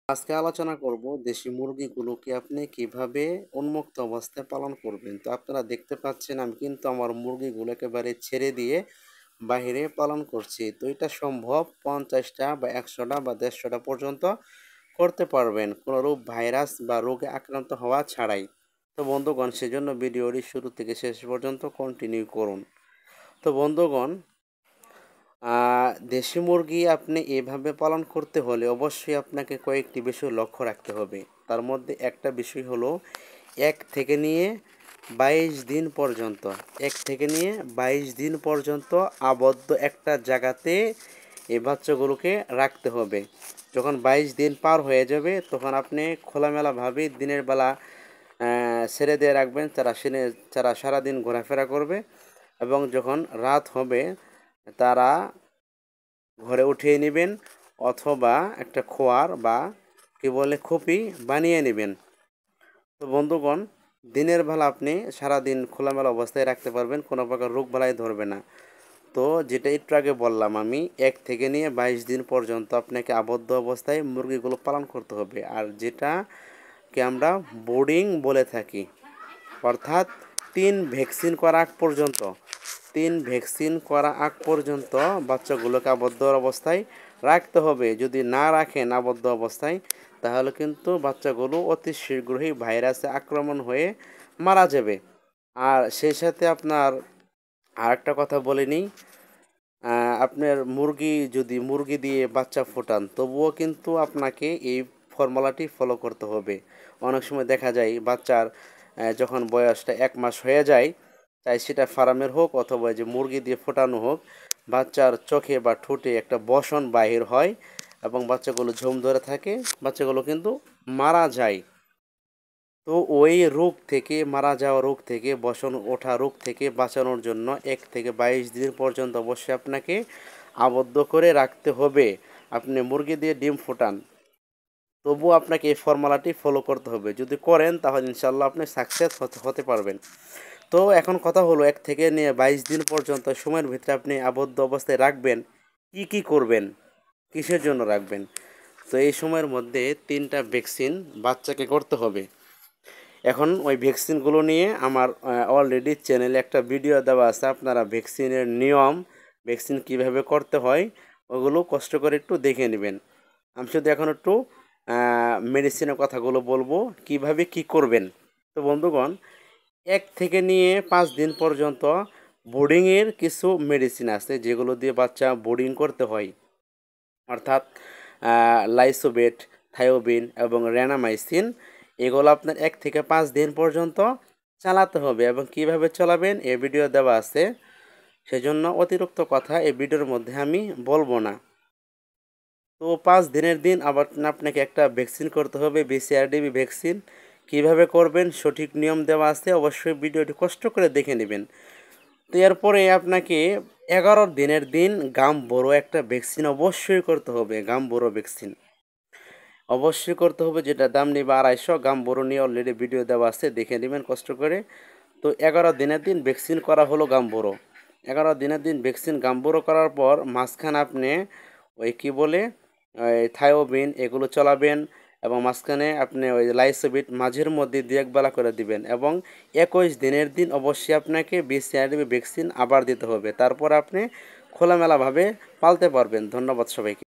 আজকে আলোচনা করব দেশি মুরগিগুলোকে আপনি কিভাবে উন্মুক্ত অবস্থায় পালন করবেন। তো আপনারা দেখতে পাচ্ছেন আমি কিন্তু আমার মুরগিগুলো একেবারে ছেড়ে দিয়ে বাইরে পালন করছি। তো এটা সম্ভব 50টা বা 100টা বা 150টা পর্যন্ত করতে পারবেন কোনো রোগ ভাইরাস বা রোগে আক্রান্ত হওয়া ছাড়াই। তো বন্ধুগণ সেজন্য ভিডিওটি শুরু থেকে শেষ পর্যন্ত কন্টিনিউ করুন। তো বন্ধুগণ দেশি মুরগি আপনি এভাবে পালন করতে হলে অবশ্যই আপনাকে কয়েকটি বিষয় লক্ষ্য রাখতে হবে। তার মধ্যে একটা বিষয় হলো ১ থেকে নিয়ে ২২ দিন পর্যন্ত ১ থেকে নিয়ে ২২ দিন পর্যন্ত আবদ্ধ একটা জায়গাতে এই বাচ্চাগুলোকে রাখতে হবে। যখন ২২ দিন পার হয়ে যাবে তখন আপনি খোলামেলাভাবে দিনের বেলা ছেড়ে দিয়ে রাখবেন। তারা সারাদিন ঘোরাফেরা করবে এবং যখন রাত হবে তারা ঘরে উঠিয়ে নেবেন অথবা একটা খোয়ার বা কি বলে খুপি বানিয়ে নেবেন। তো বন্ধুগণ দিনের বেলা আপনি সারাদিন খোলামেলা অবস্থায় রাখতে পারবেন, কোনো প্রকার রোগ বালাই ধরবে না। তো যেটা একটু আগে বললাম আমি ১ থেকে নিয়ে ২২ দিন পর্যন্ত আপনাকে আবদ্ধ অবস্থায় মুরগিগুলো পালন করতে হবে। আর যেটাকে আমরা বোর্ডিং বলে থাকি, অর্থাৎ ৩ ভ্যাকসিন করা আগ পর্যন্ত ৩ ভ্যাকসিন করা আগ পর্যন্ত বাচ্চাগুলোকে আবদ্ধ অবস্থায় রাখতে হবে। যদি না রাখেন আবদ্ধ অবস্থায় তাহলে কিন্তু বাচ্চাগুলো অতি শীঘ্রই ভাইরাসে আক্রমণ হয়ে মারা যাবে। আর সেই সাথে আপনার আরেকটা কথা বলে নিই, আপনার যদি মুরগি দিয়ে বাচ্চা ফোটান তবুও কিন্তু আপনাকে এই ফর্মুলাটি ফলো করতে হবে। অনেক সময় দেখা যায় বাচ্চার যখন বয়সটা ১ মাস হয়ে যায়, চাই সেটা ফার্মের হোক অথবা যে মুরগি দিয়ে ফোটানো হোক, বাচ্চার চোখে বা ঠোঁটে একটা বসন বাহির হয় এবং বাচ্চাগুলো ঝুম ধরে থাকে, বাচ্চাগুলো কিন্তু মারা যায়। তো ওই রোগ থেকে মারা যাওয়া রোগ থেকে বসন ওঠা রোগ থেকে বাঁচানোর জন্য ১ থেকে ২২ দিন পর্যন্ত অবশ্যই আপনাকে আবদ্ধ করে রাখতে হবে। আপনি মুরগি দিয়ে ডিম ফোটান তবুও আপনাকে এই ফর্মুলাটি ফলো করতে হবে। যদি করেন তাহলে ইনশাল্লাহ আপনি সাকসেস হতে পারবেন। তো এখন কথা হলো ১ থেকে নিয়ে ২২ দিন পর্যন্ত সময়ের ভিতরে আপনি আবদ্ধ অবস্থায় রাখবেন। কি করবেন? কিসের জন্য রাখবেন? তো এই সময়ের মধ্যে ৩টা ভ্যাকসিন বাচ্চাকে করতে হবে। এখন ওই ভ্যাকসিনগুলো নিয়ে আমার অলরেডি চ্যানেলে একটা ভিডিও দেওয়া আছে। আপনারা ভ্যাকসিনের নিয়ম, ভ্যাকসিন কীভাবে করতে হয় ওগুলো কষ্ট করে একটু দেখে নেবেন। আমি শুধু এখন একটু মেডিসিনের কথাগুলো বলবো, কিভাবে কি করবেন। তো বন্ধুগণ ১ থেকে নিয়ে ৫ দিন পর্যন্ত বোর্ডিংয়ের কিছু মেডিসিন আছে যেগুলো দিয়ে বাচ্চা বোর্ডিং করতে হয়, অর্থাৎ লাইসোবেট, থায়োবিন এবং র্যানামাইসিন। এগুলো আপনার ১ থেকে ৫ দিন পর্যন্ত চালাতে হবে এবং কিভাবে চালাবেন এ ভিডিও দেওয়া আছে। সেজন্য অতিরিক্ত কথা এই ভিডিওর মধ্যে আমি বলবো না। তো ৫ দিনের দিন আবার আপনাকে একটা ভ্যাকসিন করতে হবে, BCRDB ভ্যাকসিন। কিভাবে করবেন সঠিক নিয়ম দেওয়া আছে, অবশ্যই ভিডিওটি কষ্ট করে দেখে নেবেন। তো এরপরে আপনাকে ১১ দিনের দিন গাম্বুরো একটা ভ্যাকসিন অবশ্যই করতে হবে। গাম্বুরো ভ্যাকসিন অবশ্যই করতে হবে, যেটার দাম নেবে ২৫০। গাম্বুরো নিয়ে অলরেডি ভিডিও দেওয়া আছে, দেখে নেবেন কষ্ট করে। তো ১১ দিনের দিন ভ্যাকসিন করা হলো গাম্বুরো। ১১ দিনের দিন ভ্যাকসিন গাম্বুরো করার পর মাঝখানে আপনি ওই কী বলে ওই থায়োবিন এগুলো চলাবেন এবং মাঝখানে আপনি ওই লাইসোবিট মাঝের মধ্যে ২-১ বেলা করে দিবেন এবং ২১ দিনের দিন অবশ্যই আপনাকে BCRDB ভ্যাকসিন আবার দিতে হবে। তারপর আপনি খোলামেলাভাবে পালতে পারবেন। ধন্যবাদ সবাইকে।